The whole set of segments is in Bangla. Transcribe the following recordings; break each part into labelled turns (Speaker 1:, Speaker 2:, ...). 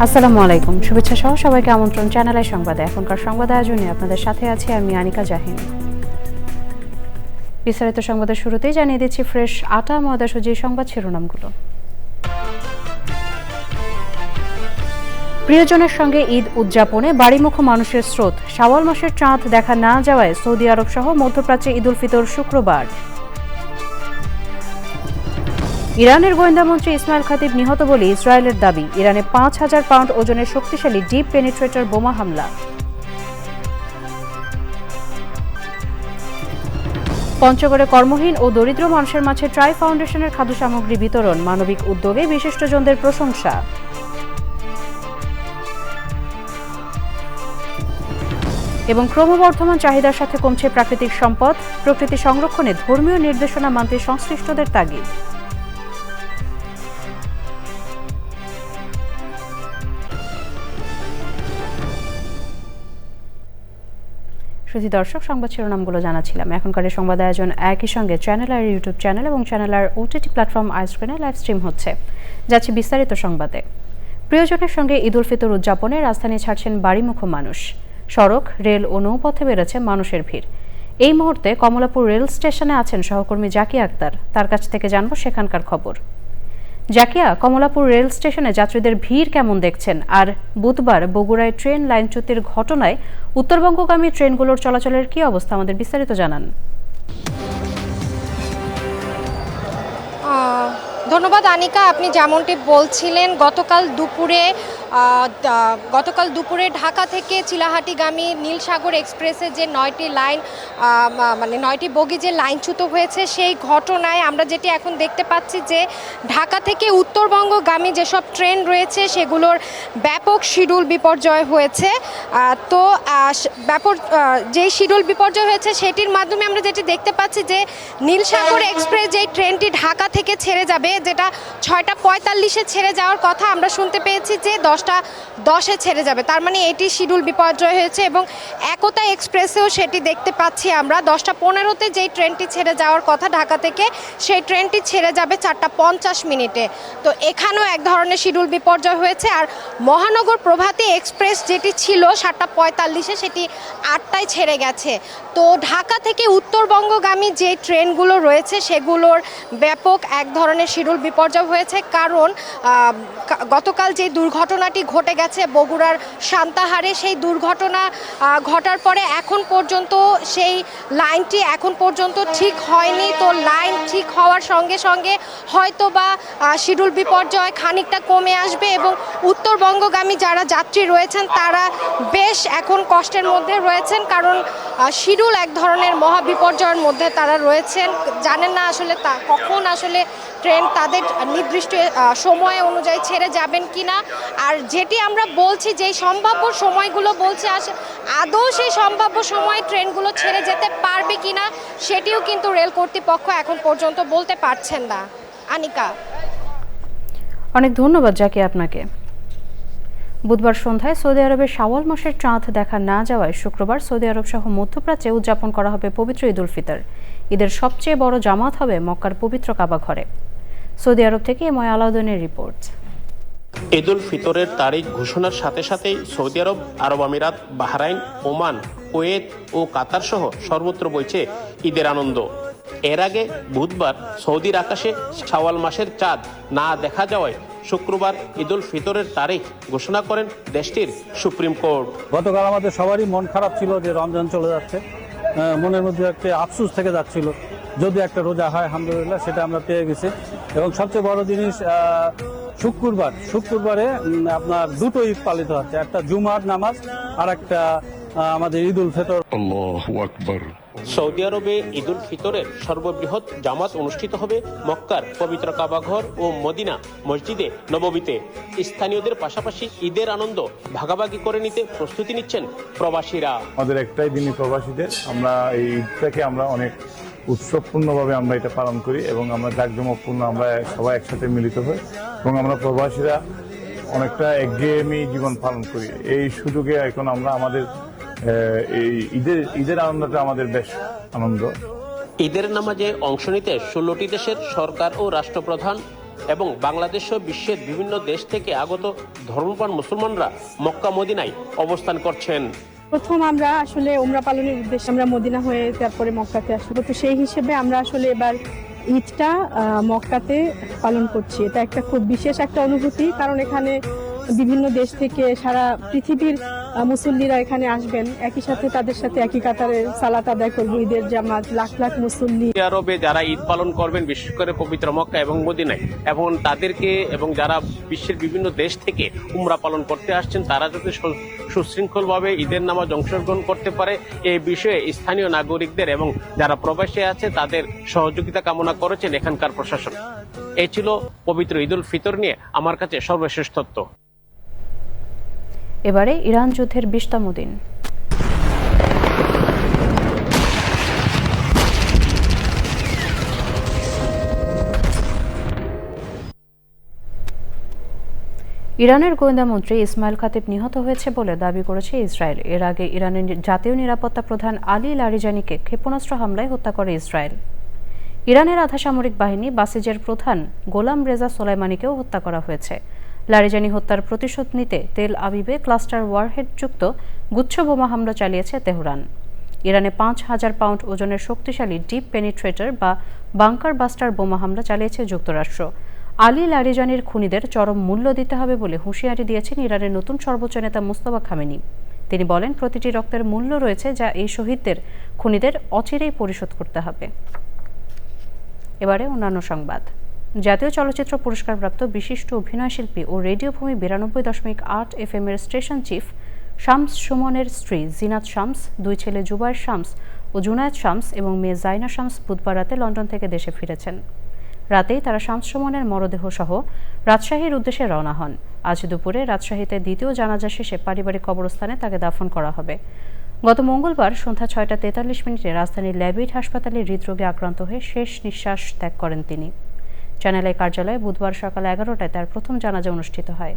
Speaker 1: আসসালামু আলাইকুম, শুভেচ্ছা সহ সবাইকে আমন্ত্রণ চ্যানেল আই সংবাদে। এখনকার সংবাদ আয়োজনে আপনাদের সাথে আছি আমি আনিকা জাহিন। বিস্তারিত সংবাদের শুরুতেই জানিয়ে দিচ্ছি ফ্রেশ আটা ময়দা সুজি সংবাদ শিরোনামগুলো। প্রিয়জনের সঙ্গে ঈদ উদযাপনে বাড়িমুখ মানুষের স্রোত। শাওয়াল মাসের চাঁদ দেখা না যাওয়ায় সৌদি আরব সহ মধ্যপ্রাচ্যে ঈদ উল ফিতর শুক্রবার। ইরানের গোয়েন্দামন্ত্রী ইসমাইল খাতিব নিহত বলে ইসরায়েলের দাবি। ইরানে ৫,০০০ পাউন্ড ওজনের শক্তিশালী ডিপ পেনিট্রেটর বোমা হামলা। পঞ্চগড়ে কর্মহীন ও দরিদ্র মানুষের মাঝে ট্রাই ফাউন্ডেশনের খাদ্য সামগ্রী বিতরণ। মানবিক উদ্যোগে বিশিষ্টজনদের প্রশংসা। এবং ক্রমবর্ধমান চাহিদার সাথে কমছে প্রাকৃতিক সম্পদ। প্রকৃতি সংরক্ষণে ধর্মীয় নির্দেশনা মানতে সংশ্লিষ্টদের তাগিদ। সুধী দর্শক, সংবাদ শিরোনামগুলো জানাচ্ছিলাম। এখনকার সংবাদ আয়োজন একই সঙ্গে চ্যানেল আর ইউটিউব চ্যানেল এবং চ্যানেল আর ওটিটি প্ল্যাটফর্ম আইস্ক্রিনে লাইভ স্ট্রিম হচ্ছে। যাচ্ছে বিস্তারিত সংবাদে। প্রিয়জনের সঙ্গে ঈদ উল ফিতর উদযাপনে রাজধানী ছাড়ছেন বাড়িমুখ মানুষ। সড়ক, রেল ও নৌপথে বেড়েছে মানুষের ভিড়। এই মুহূর্তে কমলাপুর রেল স্টেশনে আছেন সহকর্মী জাকিয়া আক্তার। তার কাছ থেকে জানবো সেখানকার খবর। জাকিয়া, কমলাপুর রেল স্টেশনে যাত্রীদের ভিড় কেমন দেখছেন? আর বুধবার বগুড়ায় ট্রেন লাইনচ্যুতির ঘটনায় উত্তরবঙ্গগামী ট্রেনগুলোর চলাচলের কি অবস্থা, আমাদের বিস্তারিত জানান।
Speaker 2: ধন্যবাদ আনিকা। আপনি যেমনটি বলছিলেন, গতকাল দুপুরে ঢাকা থেকে চিলাহাটিগামী নীলসাগর এক্সপ্রেসে যে 9টি লাইন মানে 9টি বগি যে লাইনচ্যুত হয়েছে, সেই ঘটনায় আমরা যেটি এখন দেখতে পাচ্ছি যে ঢাকা থেকে উত্তরবঙ্গগামী যেসব ট্রেন রয়েছে সেগুলোর ব্যাপক শিডিউল বিপর্যয় হয়েছে। তো যেই শিডিউল বিপর্যয় হয়েছে সেটির মাধ্যমে আমরা যেটি দেখতে পাচ্ছি যে নীলসাগর এক্সপ্রেস যেই ট্রেনটি ঢাকা থেকে ছেড়ে যাবে, যেটা 6:45-এ ছেড়ে যাওয়ার কথা, আমরা শুনতে পেয়েছি যে 10:10-এ ছেড়ে যাবে। তার মানে এটি শিডিউল বিপর্যয় হয়েছে। এবং একতা এক্সপ্রেসেও সেটি দেখতে পাচ্ছি আমরা। 10:15-তে যেই ট্রেনটি ছেড়ে যাওয়ার কথা ঢাকা থেকে, সেই ট্রেনটি ছেড়ে যাবে 4:50 তো এখানেও এক ধরনের শিডিউল বিপর্যয় হয়েছে। আর মহানগর প্রভাতী এক্সপ্রেস যেটি ছিল 7:45-এ, সেটি 8টায় ছেড়ে গেছে। তো ঢাকা থেকে উত্তরবঙ্গগামী যে ট্রেনগুলো রয়েছে সেগুলোর ব্যাপক এক ধরনের শিডিউল বিপর্যয় হয়েছে। কারণ গতকাল যে দুর্ঘটনাটি ঘটে গেছে বগুড়ার সান্তাহারে, সেই দুর্ঘটনা ঘটার পরে এখন পর্যন্ত সেই লাইনটি এখন পর্যন্ত ঠিক হয়নি। তো লাইন ঠিক হওয়ার সঙ্গে সঙ্গে হয়তো বা শিডিউল বিপর্যয় খানিকটা কমে আসবে এবং উত্তরবঙ্গগামী যারা যাত্রী রয়েছেন তারা বেশ এখন কষ্টের মধ্যে রয়েছেন। কারণ শিডিউল এক ধরনের মহাবিপর্যয়ের মধ্যে তারা রয়েছেন। জানেন না আসলে কখন আসলে ট্রেন তাদের নির্দিষ্ট সময় অনুযায়ী ছেড়ে যাবেন কিনা। আর যেটি আমরা বলছি, যেই সম্ভাব্য সময়গুলো বলছি, আদৌ সেই সম্ভাব্য সময়ে ট্রেনগুলো ছেড়ে যেতে পারবে কিনা সেটিও কিন্তু রেল কর্তৃপক্ষ এখন পর্যন্ত বলতে পারছেন না। আনিকা,
Speaker 1: অনেক ধন্যবাদ জাকিয়া আপনাকে। বুধবার সন্ধ্যায় সৌদি আরবের শাওয়াল মাসের চাঁদ দেখা না যাওয়ায় শুক্রবার সৌদি আরব সহ মধ্যপ্রাচ্যে উদযাপন করা হবে পবিত্র ঈদ উল ফিতর। ঈদের সবচেয়ে বড় জামাত হবে মক্কার পবিত্র কাবা ঘরে। সৌদি আরব থেকে এমআই আলাউদ্দিনের রিপোর্ট।
Speaker 3: ঈদ উল ফিতরের তারিখ ঘোষণার সাথে সাথেই সৌদি আরব, আরব আমিরাত, বাহরাইন, ওমান, কুয়েত ও কাতার সহ সর্বত্র বইছে ঈদের আনন্দ। এর আগে বুধবার সৌদির আকাশে শাওয়াল মাসের চাঁদ না দেখা যাওয়ায় শুক্রবার ঈদ উল ফিতরের তারিখ ঘোষণা করেন দেশটির সুপ্রিম কোর্ট।
Speaker 4: গতকাল আমাদের সবারই মন খারাপ ছিল যে রমজান চলে যাচ্ছে, মনের মধ্যে একটা আফসোস থেকে যাচ্ছিল। যদি একটা রোজা হয় আলহামদুলিল্লাহ, সেটা আমরা পেয়ে গেছি। এবং সবচেয়ে বড় জিনিস, শুক্রবারে আপনার দুটো ঈদ পালিত হচ্ছে, একটা জুমার নামাজ আর একটা আমাদের ঈদ উল ফিতর।
Speaker 5: আল্লাহু আকবার।
Speaker 3: সৌদি আরবে ঈদ উল ফিতরের সর্ববৃহৎ জামাত অনুষ্ঠিত হবে মক্কার পবিত্র কাবাঘর ও মদিনা মসজিদে নববীতে। স্থানীয়দের পাশাপাশি ঈদের আনন্দ ভাগাভাগি করে নিতে প্রস্তুতি নিচ্ছেন প্রবাসীরা।
Speaker 5: আমাদের একটাই দিনই প্রবাসীদের, আমরা এই ঈদটাকে আমরা অনেক উৎসবপূর্ণভাবে আমরা এটা পালন করি এবং আমরা জাঁকজমকপূর্ণ, আমরা সবাই একসাথে মিলিত হই এবং আমরা প্রবাসীরা অনেকটা একঘেয়েমি জীবন পালন করি। এই সুযোগে এখন আমরা আমাদের এই ঈদের আনন্দটা আমাদের বেশ আনন্দ।
Speaker 3: ঈদের নামাজে অংশ নিতে 16টি দেশের সরকার ও রাষ্ট্রপ্রধান এবং বাংলাদেশ সহ বিশ্বের বিভিন্ন দেশ থেকে আগত ধর্মপ্রাণ মুসলমানরা মক্কা মদিনায় অবস্থান করছেন।
Speaker 6: প্রথম আমরা আসলে উমরা পালনের উদ্দেশ্যে আমরা মদিনা হয়ে তারপরে মক্কাতে আসবো, তো সেই হিসেবে আমরা আসলে এবার ঈদটা মক্কাতে পালন করছি। এটা একটা খুব বিশেষ একটা অনুভূতি, কারণ এখানে বিভিন্ন দেশ থেকে সারা পৃথিবীর মুসল্লিরা এখানে আসবেন, একই সাথে তাদের সাথে একই কাতারে সালাত আদায় করবো। ঈদের জামাত, লাখ লাখ মুসল্লি
Speaker 3: আরবে যারা ঈদ পালন করবেন বিশেষ করে পবিত্র মক্কা এবং মদিনায়, এবং তাদেরকে এবং যারা বিশ্বের বিভিন্ন দেশ থেকে উমরা পালন করতে আসছেন তারা যাতে সুশৃঙ্খলভাবে ঈদের নামাজ অংশগ্রহণ করতে পারে এই বিষয়ে স্থানীয় নাগরিকদের এবং যারা প্রবাসী আছে তাদের সহযোগিতা কামনা করেছেন এখানকার প্রশাসন। এই ছিল পবিত্র ঈদ উল ফিতর নিয়ে আমার কাছে সর্বশেষ তথ্য।
Speaker 1: এবারে ইরান যুদ্ধের 20তম দিন। ইরানের গোয়েন্দা মন্ত্রী ইসমাইল খাতিব নিহত হয়েছে বলে দাবি করেছে ইসরায়েল। এর আগে ইরানের জাতীয় নিরাপত্তা প্রধান আলী লারিজানিকে ক্ষেপণাস্ত্র হামলায় হত্যা করে ইসরায়েল। ইরানের আধা সামরিক বাহিনী বাসিজের প্রধান গোলাম রেজা সোলাইমানিকেও হত্যা করা হয়েছে। লারিজানি হত্যার প্রতিশোধ নিতে তেল আবিবে ক্লাস্টার ওয়ারহেডযুক্ত গুচ্ছ বোমা হামলা চালিয়েছে তেহরান। ইরানে 5,000 পাউন্ড ওজনের শক্তিশালী ডিপ পেনিট্রেটর বা বাংকার বাস্টার বোমা হামলা চালিয়েছে যুক্তরাষ্ট্র। আলী লারিজানির খুনিদের চরম মূল্য দিতে হবে বলে হুঁশিয়ারি দিয়েছেন ইরানের নতুন সর্বোচ্চ নেতা মুস্তফা খামেনি। তিনি বলেন, প্রতিটি রক্তের মূল্য রয়েছে যা এই শহীদদের খুনিদের অচিরেই পরিশোধ করতে হবে। এবারে অন্যান্য সংবাদ। জাতীয় চলচ্চিত্র পুরস্কারপ্রাপ্ত বিশিষ্ট অভিনয়শিল্পী ও রেডিও ভূমি 92.8 FM এর স্টেশন চিফ শামস সুমনের স্ত্রী জিনাত শামস, 2 ছেলে জুবায়ের শামস ও জুনায়েদ শামস এবং মেয়ে জাইনা শামস বুধবার রাতে লন্ডন থেকে দেশে ফিরেছেন। রাতেই তারা শামস সুমনের মরদেহ সহ রাজশাহীর উদ্দেশ্যে রওনা হন। আজ দুপুরে রাজশাহীতে দ্বিতীয় জানাজা শেষে পারিবারিক কবরস্থানে তাকে দাফন করা হবে। গত মঙ্গলবার সন্ধ্যা 6:43 রাজধানীর ল্যাবিড হাসপাতালে হৃদরোগে আক্রান্ত হয়ে শেষ নিঃশ্বাস ত্যাগ করেন তিনি। চ্যানেল আই কার্যালয়ে বুধবার সকাল 11টায় তার প্রথম জানাজা অনুষ্ঠিত হয়।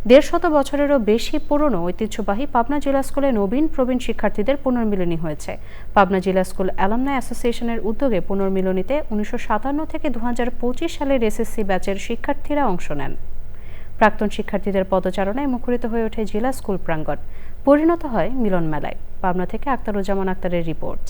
Speaker 1: দেড় শত বছরেরও বেশি পুরনো ঐতিহ্যবাহী পাবনা জেলা স্কুলে নবীন প্রবীণ শিক্ষার্থীদের পুনর্মিলনী হয়েছে। পাবনা জেলা স্কুল অ্যালামনাই অ্যাসোসিয়েশনের উদ্যোগে পুনর্মিলনীতে 1957 থেকে 2025 সালের এসএসসি ব্যাচের শিক্ষার্থীরা অংশ নেন। প্রাক্তন শিক্ষার্থীদের পদচারণায় মুখরিত হয়ে ওঠে জেলা স্কুল প্রাঙ্গণ, পরিণত হয় মিলন মেলায়। পাবনা থেকে আক্তারুজ্জামান আক্তারের রিপোর্ট।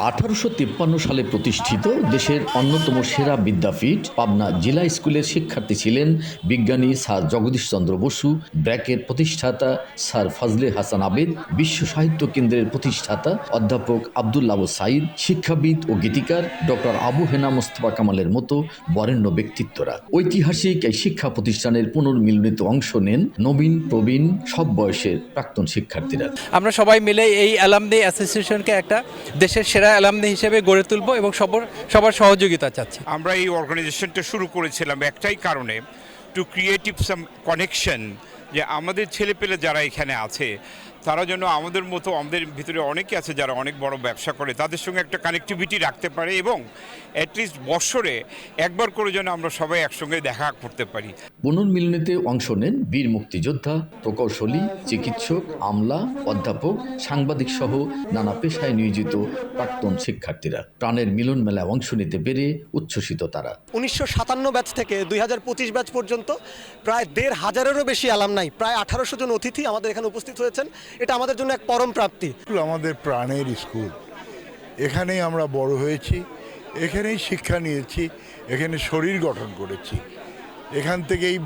Speaker 7: 1853 সালে প্রতিষ্ঠিত দেশের অন্যতম সেরা বিদ্যাপীঠ পাবনা জেলা স্কুলের শিক্ষার্থী ছিলেন বিজ্ঞানী স্যার জগদীশ চন্দ্র বসু, ব্র্যাকের প্রতিষ্ঠাতা স্যার ফজলে হাসান আবেদ, বিশ্ব সাহিত্য কেন্দ্রের প্রতিষ্ঠাতা অধ্যাপক আবদুল্লাহ সাইদ, শিক্ষাবিদ ও গীতিকার ডক্টর আবু হেনা মোস্তফা কামালের মতো বরেণ্য ব্যক্তিত্বরা। ঐতিহাসিক এই শিক্ষা প্রতিষ্ঠানের পুনর্মিলনীতে অংশ নেন নবীন প্রবীণ সব বয়সের প্রাক্তন শিক্ষার্থীরা।
Speaker 8: আমরা সবাই মিলে এই অ্যালামনাই অ্যাসোসিয়েশনকে একটা দেশের সেরা অ্যালামনাই হিসেবে গড়ে তুলব এবং সবার সহযোগিতা চাচ্ছি।
Speaker 9: আমরা এই অর্গানাইজেশনটা শুরু করেছিলাম একটাই কারণে, টু ক্রিয়েটিভ সাম কানেকশন, যে আমাদের ছেলেপেলে যারা এখানে আছে তারা যেন আমাদের মতো, আমাদের ভিতরে অনেকে আছে যারা অনেক বড় ব্যবসা করে, তাদের সঙ্গে একটা কানেক্টিভিটি রাখতে পারে এবং অ্যাটলিস্ট বছরে একবার করে যেন আমরা সবাই একসঙ্গে দেখা করতে পারি।
Speaker 7: পুনর্মিলনীতে অংশ নেন বীর মুক্তিযোদ্ধা, প্রকৌশলী, চিকিৎসক, আমলা, অধ্যাপক, সাংবাদিক সহ নানা পেশায় নিয়োজিত প্রাক্তন শিক্ষার্থীরা। প্রাণের মিলন মেলায় অংশ নিতে পেরে উচ্ছ্বসিত তারা।
Speaker 10: 1957 ব্যাচ থেকে 2025 ব্যাচ পর্যন্ত প্রায় 1,500-এরও বেশি অ্যালামনাই, প্রায় 1800 জন অতিথি আমাদের এখানে উপস্থিত হয়েছেন। এটা আমাদের জন্য এক পরম প্রাপ্তি।
Speaker 11: আমাদের প্রাণের স্কুল, এখানেই আমরা বড় হয়েছি, এখানেই শিক্ষা নিয়েছি, এখানে শরীর গঠন করেছি, এখান থেকেই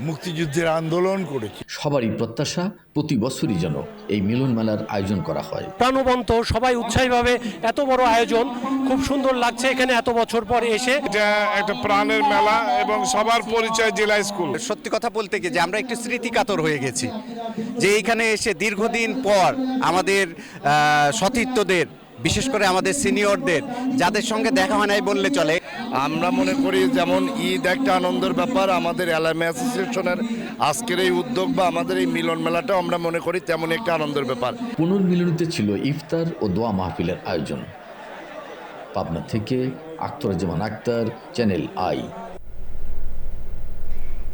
Speaker 11: মুক্তিযুদ্ধের আন্দোলন করেছি।
Speaker 7: সবারই প্রত্যাশা প্রতি বছরই যেন এই মিলন মেলার আয়োজন করা হয়।
Speaker 12: প্রাণবন্ত সবাই উৎসাহীভাবে, এত বড় আয়োজন খুব সুন্দর লাগছে এখানে এত বছর পর এসে।
Speaker 9: এটা একটা প্রাণের মেলা এবং সবার পরিচয় জেলা স্কুল।
Speaker 10: সত্যি কথা বলতে কি যে আমরা একটু স্মৃতিকাতর হয়ে গেছি, যে এখানে এসে দীর্ঘদিন পর আমাদের সতীর্থদের, বিশেষ করে আমাদের সিনিয়রদের যাদের সঙ্গে দেখা হয় নাই বললে চলে।
Speaker 11: আমরা মনে করি যেমন ঈদ একটা আনন্দের ব্যাপার, আমাদের অ্যালামনাই অ্যাসোসিয়েশনের আজকের এই উদ্যোগ বা আমাদের এই মিলন মেলাটাও আমরা মনে করি তেমন একটা আনন্দের ব্যাপার।
Speaker 7: পুনর্মিলনীতে ছিল ইফতার ও দোয়া মাহফিলের আয়োজন। পাবনা থেকে আক্তারুজ্জামান আক্তার, চ্যানেল আই।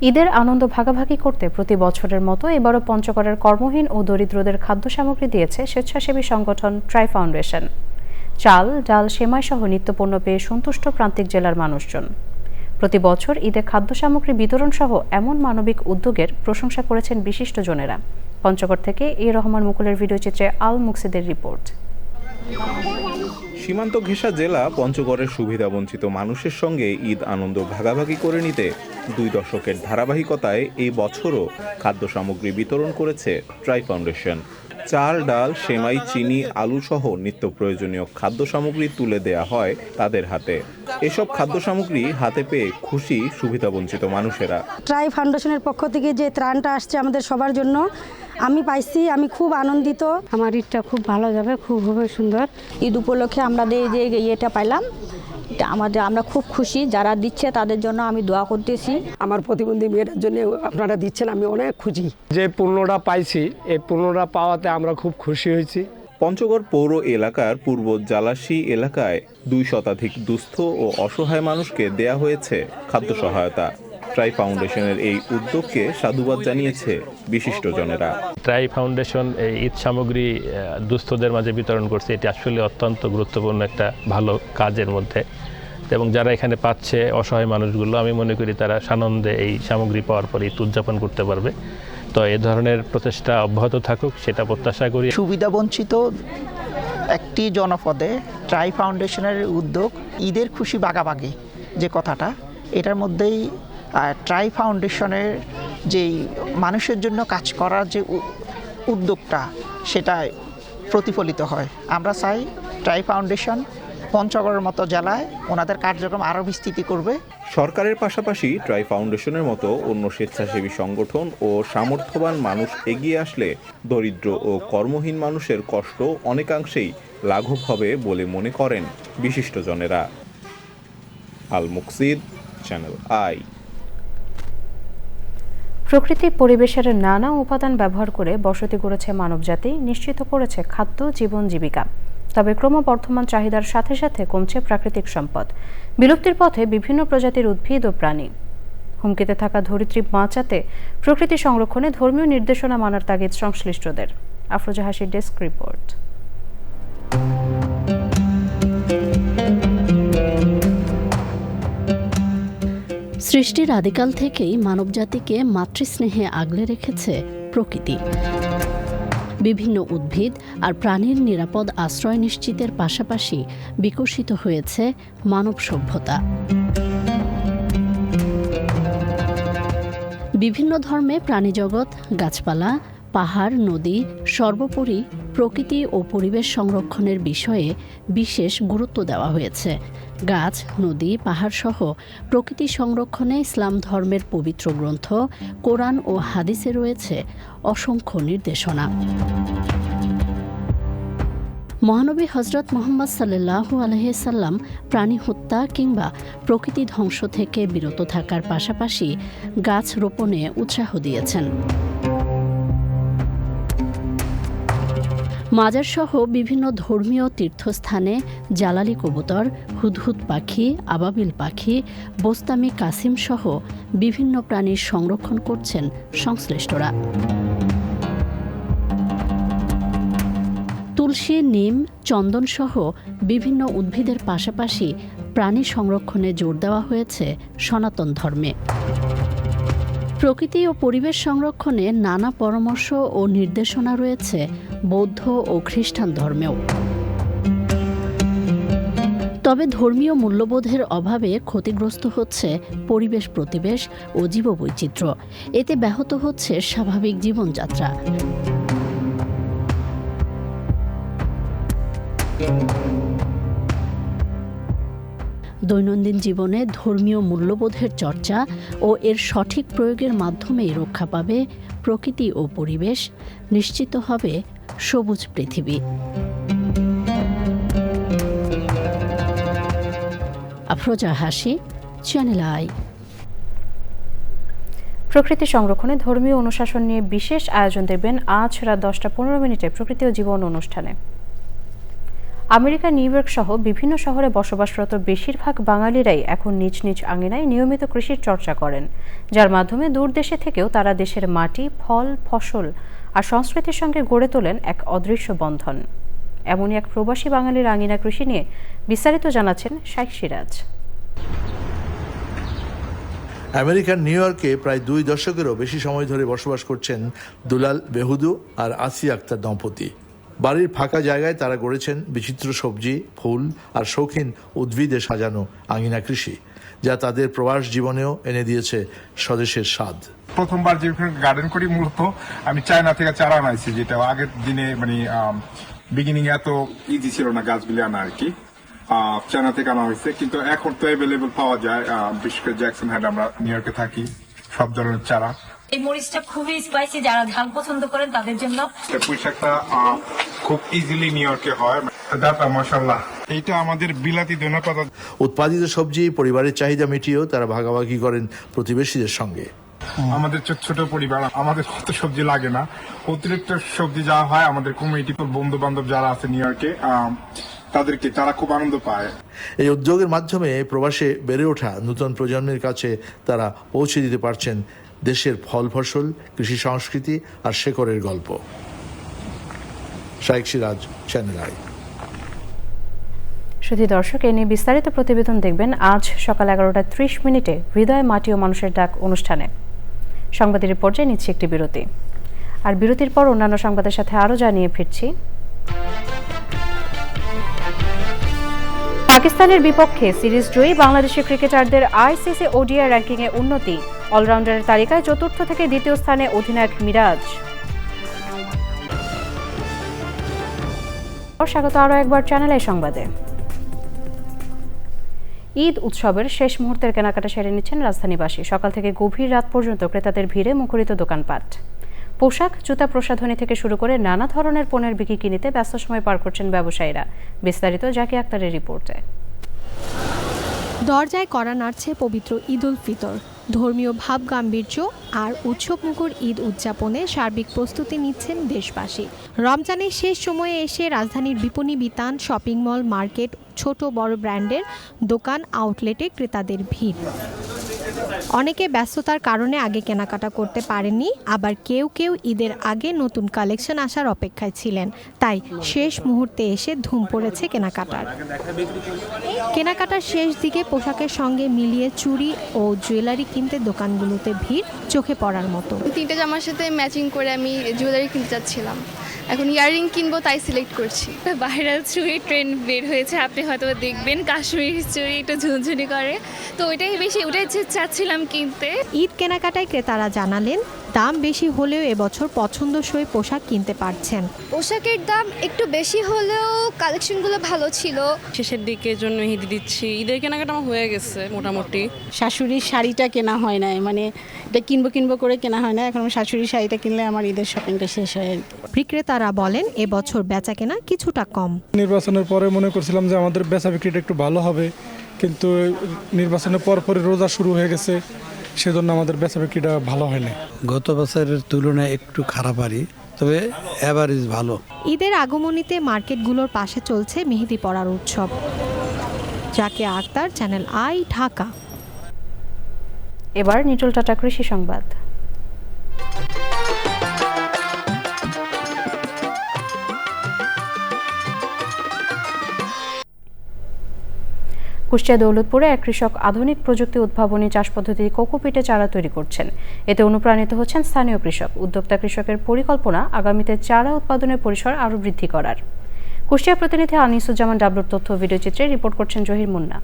Speaker 1: ঈদের আনন্দ ভাগাভাগি করতে প্রতি বছরের মতো এবারও পঞ্চগড়ের কর্মহীন ও দরিদ্রদের খাদ্য সামগ্রী দিয়েছে স্বেচ্ছাসেবী সংগঠন ট্রাই ফাউন্ডেশন। চাল, ডাল, সেমাই সহ নিত্যপণ্য পেয়ে সন্তুষ্ট প্রান্তিক জেলার মানুষজন। প্রতি বছর ঈদে খাদ্য সামগ্রী বিতরণ সহ এমন মানবিক উদ্যোগের প্রশংসা করেছেন বিশিষ্টজনেরা। পঞ্চগড় থেকে এ রহমান মুকুলের ভিডিওচিত্রে আল মুকসিদের রিপোর্ট।
Speaker 13: সীমান্ত ঘেঁষা জেলা পঞ্চগড়ের সুবিধাবঞ্চিত মানুষের সঙ্গে ঈদ আনন্দ ভাগাভাগি করে নিতে 2 দশকের ধারাবাহিকতায় এই বছরও খাদ্য সামগ্রী বিতরণ করেছে ট্রাই ফাউন্ডেশন। চাল, ডাল, সেমাই, চিনি, আলু সহ নিত্য প্রয়োজনীয় খাদ্য সামগ্রী তুলে দেয়া হয় তাদের হাতে। এসব খাদ্য সামগ্রী হাতে পেয়ে খুশি সুবিধাবঞ্চিত মানুষেরা।
Speaker 14: ট্রাই ফাউন্ডেশনের পক্ষ থেকে যে ত্রাণটা আসছে আমাদের সবার জন্য আমি পাইছি, আমি খুব আনন্দিত।
Speaker 15: আমার ঈদটা খুব ভালো যাবে, খুব হবে সুন্দর।
Speaker 16: ঈদ উপলক্ষে আমাদের যে ইয়েটা পাইলাম, এটা আমরা খুব খুশি। যারা দিচ্ছে তাদের জন্য আমি দোয়া করতেছি।
Speaker 17: আমার প্রতিবন্ধী মেয়েটার জন্য আপনারা দিচ্ছেন, আমি অনেক খুশি। যে পণ্যটা পাইছি, এই পণ্যটা পাওয়াতে আমরা খুব খুশি হয়েছি।
Speaker 13: পঞ্চগড় পৌর এলাকার পূর্ব জালাশি এলাকায় 2 শতাধিক দুস্থ ও অসহায় মানুষকে দেয়া হয়েছে খাদ্য সহায়তা। ট্রাই ফাউন্ডেশনের এই উদ্যোগকে সাধুবাদ জানিয়েছে বিশিষ্টজনেরা।
Speaker 18: ট্রাই ফাউন্ডেশন এই ঈদ সামগ্রী দুস্থদের মাঝে বিতরণ করছে, এটি আসলে অত্যন্ত গুরুত্বপূর্ণ একটা ভালো কাজের মধ্যে। এবং যারা এখানে পাচ্ছে অসহায় মানুষগুলো, আমি মনে করি তারা সানন্দে এই সামগ্রী পাওয়ার পর ঈদ উদযাপন করতে পারবে। তো এ ধরনের প্রচেষ্টা অব্যাহত থাকুক, সেটা প্রত্যাশা করি।
Speaker 19: সুবিধাবঞ্চিত একটি জনপদে ট্রাই ফাউন্ডেশনের উদ্যোগ ঈদের খুশি ভাগাভাগি যে কথাটা, এটার মধ্যেই ট্রাই ফাউন্ডেশনের যেই মানুষের জন্য কাজ করার যে উদ্যোগটা, সেটা প্রতিফলিত হয়। আমরা চাই ট্রাই ফাউন্ডেশন পঞ্চগড়ের মতো জেলায় ওনাদের কার্যক্রম আরও বিস্তৃতি করবে।
Speaker 13: সরকারের পাশাপাশি ট্রাই ফাউন্ডেশনের মতো অন্য স্বেচ্ছাসেবী সংগঠন ও সামর্থ্যবান মানুষ এগিয়ে আসলে দরিদ্র ও কর্মহীন মানুষের কষ্ট অনেকাংশেই লাঘব হবে বলে মনে করেন বিশিষ্টজনেরা। আল মুকসিদ, চ্যানেল আই।
Speaker 1: প্রকৃতি পরিবেশের নানা উপাদান ব্যবহার করে বসতি গড়েছে মানবজাতি, নিশ্চিত করেছে খাদ্য, জীবন, জীবিকা। তবে ক্রমবর্ধমান চাহিদার সাথে সাথে কমছে প্রাকৃতিক সম্পদ, বিলুপ্তির পথে বিভিন্ন প্রজাতির উদ্ভিদ ও প্রাণী। হুমকিতে থাকা ধরিত্রী বাঁচাতে প্রকৃতি সংরক্ষণে ধর্মীয় নির্দেশনা মানার তাগিদ সংশ্লিষ্টদের। আফরোজা হাসির ডেস্ক রিপোর্ট।
Speaker 20: সৃষ্টির আদিকাল থেকেই মানবজাতিকে মাতৃস্নেহে আগলে রেখেছে প্রকৃতি। বিভিন্ন উদ্ভিদ আর প্রাণীর নিরাপদ আশ্রয় নিশ্চিতের পাশাপাশি বিকশিত হয়েছে মানব সভ্যতা। বিভিন্ন ধর্মে প্রাণীজগৎ, গাছপালা, পাহাড়, নদী, সর্বোপরি প্রকৃতি ও পরিবেশ সংরক্ষণের বিষয়ে বিশেষ গুরুত্ব দেওয়া হয়েছে। গাছ, নদী, পাহাড় সহ প্রকৃতি সংরক্ষণে ইসলাম ধর্মের পবিত্র গ্রন্থ কোরআন ও হাদিসে রয়েছে অসংখ্য নির্দেশনা। মহানবী হজরত মুহাম্মদ সাল্লাল্লাহু আলাইহি সাল্লাম প্রাণী হত্যা কিংবা প্রকৃতি ধ্বংস থেকে বিরত থাকার পাশাপাশি গাছ রোপণে উৎসাহ দিয়েছেন। মাজারসহ বিভিন্ন ধর্মীয় তীর্থস্থানে জালালি কবুতর, হুদহুদ পাখি, আবাবিল পাখি, বোস্তামি কাসিম সহ বিভিন্ন প্রাণীর সংরক্ষণ করছেন সংশ্লিষ্টরা। তুলসী, নিম, চন্দন সহ বিভিন্ন উদ্ভিদের পাশাপাশি প্রাণী সংরক্ষণে জোর দেওয়া হয়েছে সনাতন ধর্মে। প্রকৃতি ও পরিবেশ সংরক্ষণে নানা পরামর্শ ও নির্দেশনা রয়েছে বৌদ্ধ ও খ্রিস্টান ধর্মেও। তবে ধর্মীয় মূল্যবোধের অভাবে ক্ষতিগ্রস্ত হচ্ছে পরিবেশ, প্রতিবেশ ও জীববৈচিত্র্য। এতে ব্যাহত হচ্ছে স্বাভাবিক জীবনযাত্রা। দৈনন্দিন জীবনে ধর্মীয় মূল্যবোধের চর্চা ও এর সঠিক প্রয়োগের মাধ্যমেই রক্ষা পাবে প্রকৃতি ও পরিবেশ, নিশ্চিত হবে সবুজ পৃথিবী। আফরোজা হাসি, চ্যানেল আই।
Speaker 1: প্রকৃতি সংরক্ষণে ধর্মীয় অনুশাসন নিয়ে বিশেষ আয়োজন দেবেন আজ রাত 10টা 15 মিনিটে প্রকৃতি ও জীবন অনুষ্ঠানে। আমেরিকা নিউ ইয়র্ক সহ বিভিন্ন শহরে বসবাসরত বেশিরভাগ বাঙালিরাই এখন নিজ নিজ আঙিনায় নিয়মিত কৃষির চর্চা করেন, যার মাধ্যমে দূর দেশে থেকেও তারা দেশের মাটি, ফল, ফসল আর সংস্কৃতির সঙ্গে গড়ে তোলেন এক অদৃশ্য বন্ধন। এমনই এক প্রবাসী বাঙালির আঙিনা কৃষি নিয়ে বিস্তারিত জানাচ্ছেন শাইখ সিরাজ।
Speaker 21: আমেরিকার নিউ ইয়র্কে প্রায় 2 দশকেরও বেশি সময় ধরে বসবাস করছেন দুলাল বেহুদু আর আসিয়া আক্তার দম্পতি। বাড়ির ফাঁকা জায়গায় তারা গড়েছেন বিচিত্র সবজি, ফুল আর শৌখিন উদ্ভিদে সাজানো আঙিনা কৃষি, যা তাদের প্রবাস জীবনেও এনে দিয়েছে স্বদেশের স্বাদ।
Speaker 22: প্রথমবার যে গার্ডেন করি মূলত আমি চায়না থেকে চারা আনাইছি, যেটা আগের দিনে মানে বিগিনিং এত ইজি ছিল না গাছগুলি আনা আর কি, চায়না থেকে আনা হয়েছে। কিন্তু এখন তো অ্যাভেলেবল পাওয়া যায়, বিশেষ করে জ্যাকসন হাইড, আমরা নিউ ইয়র্কে থাকি, সব ধরনের চারা।
Speaker 23: এই মরিচটা খুবই স্পাইসি, যারা ঝাল পছন্দ করেন তাদের জন্য।
Speaker 22: পুঁই শাকটা খুব ইজিলি নিউ ইয়র্কে হয়, দাদা মাশাআল্লাহ। এইটা আমাদের বিলাতি ধনেপাতা।
Speaker 21: উৎপাদিত সবজি পরিবারের চাহিদা মিটিয়েও তারা ভাগাভাগি করেন প্রতিবেশীদের সঙ্গে।
Speaker 22: আমাদের ছোট পরিবার, আমাদের কত সবজি লাগে না, অতিরিক্ত সবজি যা হয় আমাদের কমিউনিটি বন্ধু বান্ধব যারা আছে নিউ ইয়র্কে তাদেরকে, তারা খুব আনন্দ পায়।
Speaker 21: এই উদ্যোগের মাধ্যমে প্রবাসে বেড়ে ওঠা নতুন প্রজন্মের কাছে তারা পৌঁছে দিতে পারছেন দেশের ফল ফসল, কৃষি সংস্কৃতি আর শেকড়ের গল্প। শাইখ সিরাজ, চ্যানেল আই।
Speaker 1: শুধু দর্শক, এ নিয়ে বিস্তারিত প্রতিবেদন দেখবেন আজ সকাল 11:30 হৃদয়, মাটি ও মানুষের ডাক অনুষ্ঠানে। সংবাদের পর্যায়ে নিচ্ছে একটি বিরতি, আর বিরতির পর অন্যান্য সংবাদের সাথে আরও জানিয়ে ফিরছি। পাকিস্তানের বিপক্ষে সিরিজ জয়ী বাংলাদেশি ক্রিকেটারদের আইসিসি ওডিআই র্যাঙ্কিংয়ে উন্নতি, অলরাউন্ডারের তালিকায় 4র্থ থেকে 2য় স্থানে অধিনায়ক মিরাজ। স্বাগত আরও একবার চ্যানেল আই সংবাদে। ঈদ উৎসবের শেষ মুহূর্তের কেনাকাটা সেরে নিচ্ছেন রাজধানীবাসী। সকাল থেকে গভীর রাত পর্যন্ত ক্রেতাদের ভিড়ে মুখরিত দোকানপাট। পোশাক, জুতা, প্রসাধনী থেকে শুরু করে নানা ধরনের পণ্যের বিক্রি কিনিতে ব্যস্ত সময় পার করছেন ব্যবসায়ীরা। বিস্তারিত জাকি আক্তারের রিপোর্টে।
Speaker 2: দরজায় কড়া নাড়ছে পবিত্র ঈদ উল ফিতর। ধর্মীয় ভাব গাম্ভীর্য আর উৎসবমুখর ঈদ উদযাপনে সার্বিক প্রস্তুতি নিচ্ছেন দেশবাসী। রমজানের শেষ সময়ে এসে রাজধানীর বিপণী বিতান, শপিং মল, মার্কেট, ছোট বড় ব্র্যান্ডের দোকান, আউটলেটে ক্রেতাদের ভিড়। অনেকে ব্যস্ততার কারণে আগে কেনাকাটা করতে পারেননি, আবার কেউ কেউ ঈদের আগে নতুন কালেকশন আসার অপেক্ষায় ছিলেন, তাই শেষ মুহূর্তে এসে ধুম পড়েছে কেনাকাটার। কেনাকাটার শেষ দিকে পোশাকের সঙ্গে মিলিয়ে চুড়ি ও জুয়েলারি কিনতে দোকানগুলোতে ভিড় চোখে পড়ার মতো।
Speaker 24: 3টে জামার সাথে ম্যাচিং করে আমি জুয়েলারি কিনতে চাচ্ছিলাম, এখন ইয়াররিং কিনবো তাই সিলেক্ট করছি।
Speaker 25: ভাইরাল চুড়ি ট্রেন্ড বের হয়েছে, আপনি হয়তো দেখবেন কাশ্মীরি চুড়ি একটু ঝুনঝুনি করে, তো ওইটাই চাচ্ছিলাম কিনতে।
Speaker 2: ঈদ কেনাকাটায় ক্রেতারা জানালেন দাম বেশি হলেও এবছর পছন্দসই পোশাক কিনতে পারছেন।
Speaker 24: পোশাকের দাম একটু বেশি হলেও কালেকশনগুলো ভালো ছিল।
Speaker 26: শেষের দিকের জন্য ঈদ দিচ্ছি, ঈদের কেনাকাটা আমার হয়ে গেছে মোটামুটি।
Speaker 27: শাশুড়ির শাড়িটা কেনা হয় নাই, মানে এটা কিনবো করে কেনা হয় না, এখন আমার শাশুড়ির শাড়িটা কিনলে আমার ঈদের শপিংটা শেষ হয়।
Speaker 2: বিক্রেতারা বলেন এবছর বেচা কেনা কিছুটা কম।
Speaker 28: নির্বাচনের পরে মনে করছিলাম যে আমাদের বেচা বিক্রিটা একটু ভালো হবে, কিন্তু নির্বাচনের পরে রোজা শুরু হয়ে গেছে, সেজন্য আমাদের বেচা বিক্রিটা ভালো হয়নি।
Speaker 29: গত বছরের তুলনায় একটু খারাপ আরই, তবে এভারেজ ভালো।
Speaker 2: ঈদের আগমনীতে মার্কেটগুলোর পাশে চলছে মেহেদি পরার উৎসব। Zaki Akhtar, channel I, Dhaka.
Speaker 1: এবার নিটল টাটা কৃষি সংবাদ। কুষ্টিয়া দৌলতপুরে এক কৃষক আধুনিক প্রযুক্তি উদ্ভাবনী চাষ পদ্ধতি কোকোপিটে চারা তৈরি করছেন। এতে অনুপ্রাণিত হচ্ছেন স্থানীয় কৃষক। উদ্যোক্তা কৃষকের পরিকল্পনা আগামীতে চারা উৎপাদনের পরিসর আরও বৃদ্ধি করার। কুষ্টিয়া প্রতিনিধি আনিসুজ্জামান ডাবলুর তথ্য ভিডিওচিত্রে রিপোর্ট করছেন জহির মুন্না।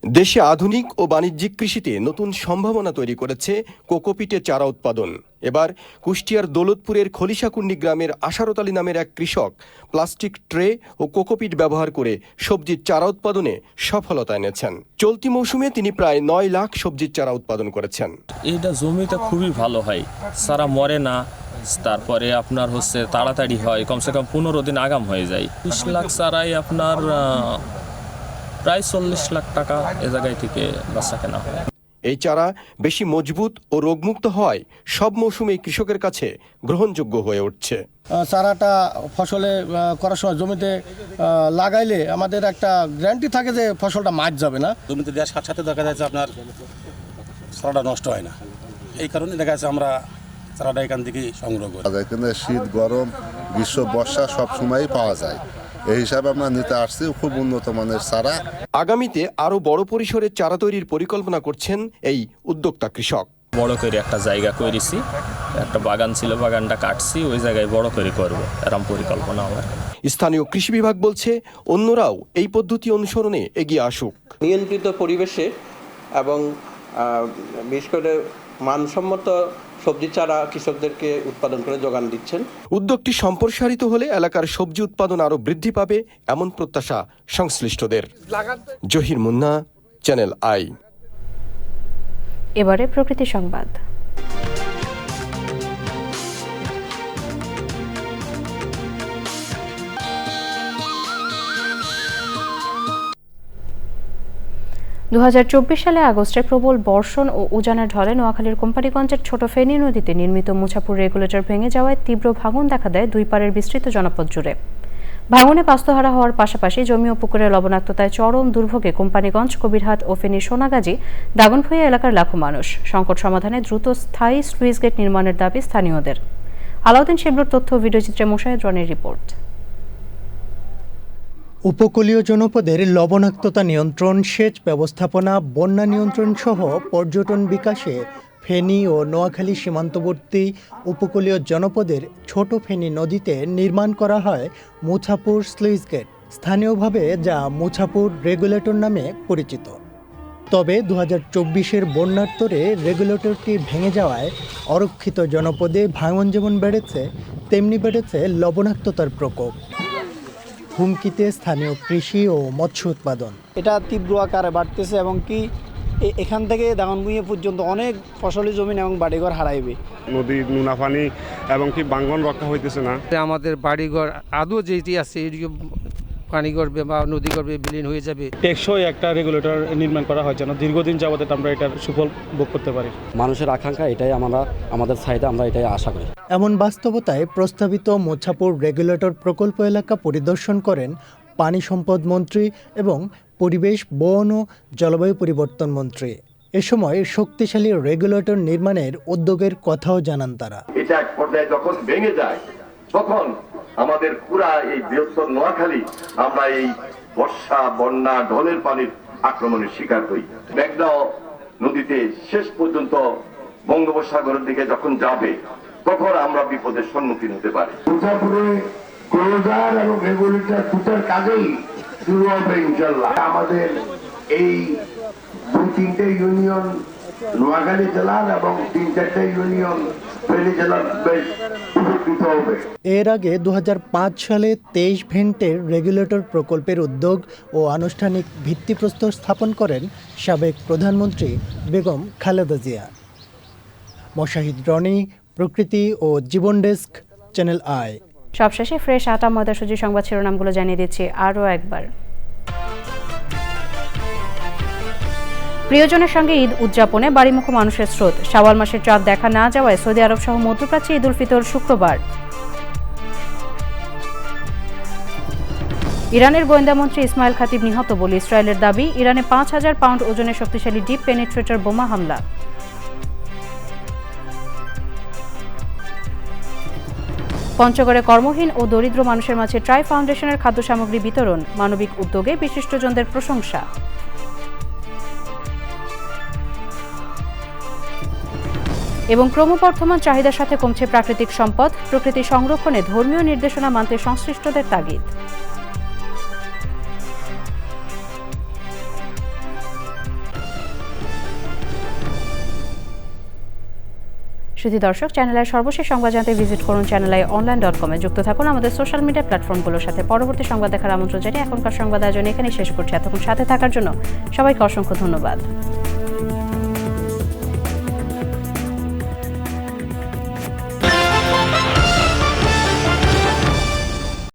Speaker 30: দেশে আধুনিক ও বাণিজ্যিক কৃষিতে নতুন সম্ভাবনা তৈরি করেছে কোকোপিটে চারা উৎপাদন। এবার কুষ্টিয়ার দৌলতপুরের খলিশাকুন্ডি গ্রামের আশারত আলী নামের এক কৃষক প্লাস্টিক ট্রে ও কোকোপিট ব্যবহার করে সবজির চারা উৎপাদনে সফলতা এনেছেন। চলতি মৌসুমে তিনি প্রায় 9 লাখ সবজির চারা উৎপাদন করেছেন।
Speaker 31: এটা জমিতে খুবই ভালো হয়, চারা মরে না, তারপরে আপনার তাড়াতাড়ি হয়, কমসে কম 15 দিন আগাম হয়ে যায়। 20 লাখ চারাই আপনার প্রায় 40 লাখ টাকা এ জায়গায় থেকে বাচ্চা কেনা হয়।
Speaker 30: এই চারা বেশি মজবুত ও রোগমুক্ত হয় সব মৌসুমে কৃষকের কাছে গ্রহণযোগ্য হয়ে উঠছে।
Speaker 3: চারাটা ফসলে করার সময় জমিতে লাগাইলে আমাদের একটা গ্যারান্টি থাকে যে ফসলটা মার যাবে না।
Speaker 4: জমিতে দেওয়ার সাথে সাথে দেখা যাচ্ছে আপনার চারাটা নষ্ট হয় না, এই কারণে দেখা যাচ্ছে আমরা চারাটা এখান থেকেই সংগ্রহ করি।
Speaker 5: এখানে শীত গরম গ্রীষ্ম বর্ষা সব সময়ই পাওয়া যায়, এই হিসাবে আমরা নিতে আসছি খুব উন্নত মানের চারা।
Speaker 30: আগামীতে আরও বড় পরিসরে চারা তৈরির পরিকল্পনা করছেন এই উদ্যোক্তা কৃষক।
Speaker 31: বড় করে একটা জায়গা করেছি, একটা বাগান ছিল, বাগানটা কাটছি, ওই জায়গায় বড় করে করবো, এরকম পরিকল্পনা আমার।
Speaker 30: স্থানীয় কৃষি বিভাগ বলছে অন্যরাও এই পদ্ধতি অনুসরণে এগিয়ে আসুক।
Speaker 6: নিয়ন্ত্রিত পরিবেশে এবং বিশেষ করে মানসম্মত সবজি চারা কৃষকদেরকে উৎপাদন করে যোগান দিচ্ছেন।
Speaker 30: উদ্যোগটি সম্প্রসারিত হলে এলাকার সবজি উৎপাদন আরও বৃদ্ধি পাবে এমন প্রত্যাশা সংশ্লিষ্টদের। Zahir Munna, channel I.
Speaker 1: এবারে প্রকৃতি সংবাদ। সালে আগস্টে প্রবল বর্ষণ ও উজানের ঢলে নোয়াখালীর কোম্পানিগঞ্জের ছোট ফেনী নদীতে নির্মিত মুছাপুর রেগুলেটর ভেঙে যাওয়ায় তীব্র ভাঙন দেখা দেয় দুই পাড়ের বিস্তৃত জনপদ জুড়ে। ভাঙনে বাস্তুহারা হওয়ার পাশাপাশি জমি ও পুকুরের লবণাক্ততায় চরম দুর্ভোগে কোম্পানিগঞ্জ, কবিরহাট ও ফেনীর সোনাগাজী, দাগনভূঞা এলাকার লাখো মানুষ। সংকট সমাধানে দ্রুত স্থায়ী স্লুইস গেট নির্মাণের দাবি স্থানীয়দের। আলাউদ্দিন শিবলুর তথ্য, ভিডিওচিত্রে মোশাহেদ রনির রিপোর্ট।
Speaker 7: উপকূলীয় জনপদের লবণাক্ততা নিয়ন্ত্রণ, সেচ ব্যবস্থাপনা, বন্যা নিয়ন্ত্রণ সহ পর্যটন বিকাশে ফেনী ও নোয়াখালী সীমান্তবর্তী উপকূলীয় জনপদের ছোট ফেনী নদীতে নির্মাণ করা হয় মুছাপুর স্লুইস গেট, স্থানীয়ভাবে যা মুছাপুর রেগুলেটর নামে পরিচিত। তবে 2024-এর বন্যার তোড়ে রেগুলেটরটি ভেঙে যাওয়ায় অরক্ষিত জনপদে ভাঙন যেমন বেড়েছে, তেমনি বেড়েছে লবণাক্ততার প্রকোপ। হুমকিতে স্থানীয় কৃষি ও মৎস্য উৎপাদন।
Speaker 8: এটা তীব্র আকারে বাড়তেছে এবং কি এখান থেকে দাগনভূঞা পর্যন্ত অনেক ফসলি জমি এবং বাড়িঘর হারাইবে।
Speaker 9: নদীর নুনা পানি এবং কি বাঙ্গন রক্ষা হইতেছে না।
Speaker 10: আমাদের বাড়িঘর আদৌ যেটি আছে এদিকে পানি গড়বে বা নদী গড়বে, বিলীন হয়ে যাবে।
Speaker 11: টেকসই একটা রেগুলেটর নির্মাণ করা হয় যেন দীর্ঘদিন যাবত আমরা এটার সুফল ভোগ করতে পারি।
Speaker 12: মানুষের আকাঙ্ক্ষা এটাই, আমাদের চাহিদা, আমরা এটাই আশা করি।
Speaker 7: এমন বাস্তবতায় প্রস্তাবিত মুছাপুর রেগুলেটর প্রকল্প এলাকা পরিদর্শন করেন পানি সম্পদ মন্ত্রী এবং পরিবেশ, বন ও জলবায়ু পরিবর্তন মন্ত্রী। এ সময় শক্তিশালী রেগুলেটর নির্মাণের উদ্যোগের কথাও জানান তারা।
Speaker 14: এটা এক পর্যায়ে যখন ভেঙে যায় তখন আমাদের পুরা এই বৃহত্তর নোয়াখালী আমরা এই বর্ষা, বন্যা, ঢলের পানির আক্রমণের শিকার হই। মেঘনা নদীতে শেষ পর্যন্ত বঙ্গোপসাগরের দিকে যখন যাবে তখন আমরা বিপদের সম্মুখীন হতে পারি।
Speaker 32: মুছাপুরে ক্লোজার এবং রেগুলেটর দুটার কাজেই শুরু হবে ইনশাল্লাহ। আমাদের এই 2-3টে ইউনিয়ন নোয়াখালী জেলার এবং 3-4টে ইউনিয়ন ফেনী জেলার বেশ উপকৃত হবে।
Speaker 7: এর আগে 2005 সালে 23 ভেন্টের রেগুলেটর প্রকল্পের উদ্যোগ ও আনুষ্ঠানিক ভিত্তিপ্রস্তর স্থাপন করেন সাবেক প্রধানমন্ত্রী বেগম খালেদা জিয়া। মোশাহিদ রনি, প্রকৃতি ও জীবন ডেস্ক, চ্যানেল আই।
Speaker 1: সবশেষে ফ্রেশ আটা, ময়দা, সুজি সংবাদ শিরোনামগুলো জানিয়ে দিচ্ছি আরও একবার। প্রিয়জনের সঙ্গে ঈদ উদযাপনে বাড়িমুখ মানুষের স্রোত। শাওয়াল মাসের চাঁদ দেখা না যাওয়ায় সৌদি আরব সহ মধ্যপ্রাচ্যে ঈদ উল ফিতর শুক্রবার। ইরানের গোয়েন্দামন্ত্রী ইসমাইল খাতিব নিহত বলে ইসরায়েলের দাবি। ইরানে 5000 পাউন্ড ওজনের শক্তিশালী ডিপ পেনিট্রেটর বোমা হামলা। পঞ্চগড়ে কর্মহীন ও দরিদ্র মানুষের মাঝে ট্রাই ফাউন্ডেশনের খাদ্য সামগ্রী বিতরণ। মানবিক উদ্যোগে বিশিষ্টজনদের প্রশংসা। এবং ক্রমবর্ধমান চাহিদার সাথে কমছে প্রাকৃতিক সম্পদ। প্রকৃতি সংরক্ষণে ধর্মীয় নির্দেশনা মানতে সংশ্লিষ্টদের তাগিদ। শুধু দর্শক, চ্যানেলের সর্বশেষ সংবাদ জানতে ভিজিট করুন channelionline.com-এ। যুক্ত থাকুন আমাদের সোশ্যাল মিডিয়া প্ল্যাটফর্মগুলোর সাথে। পরবর্তী সংবাদ দেখার আমন্ত্রণ জানিয়ে এখনকার সংবাদ আয়োজন এখানেই শেষ করছি। এতক্ষণ সাথে থাকার জন্য সবাইকে অসংখ্য ধন্যবাদ।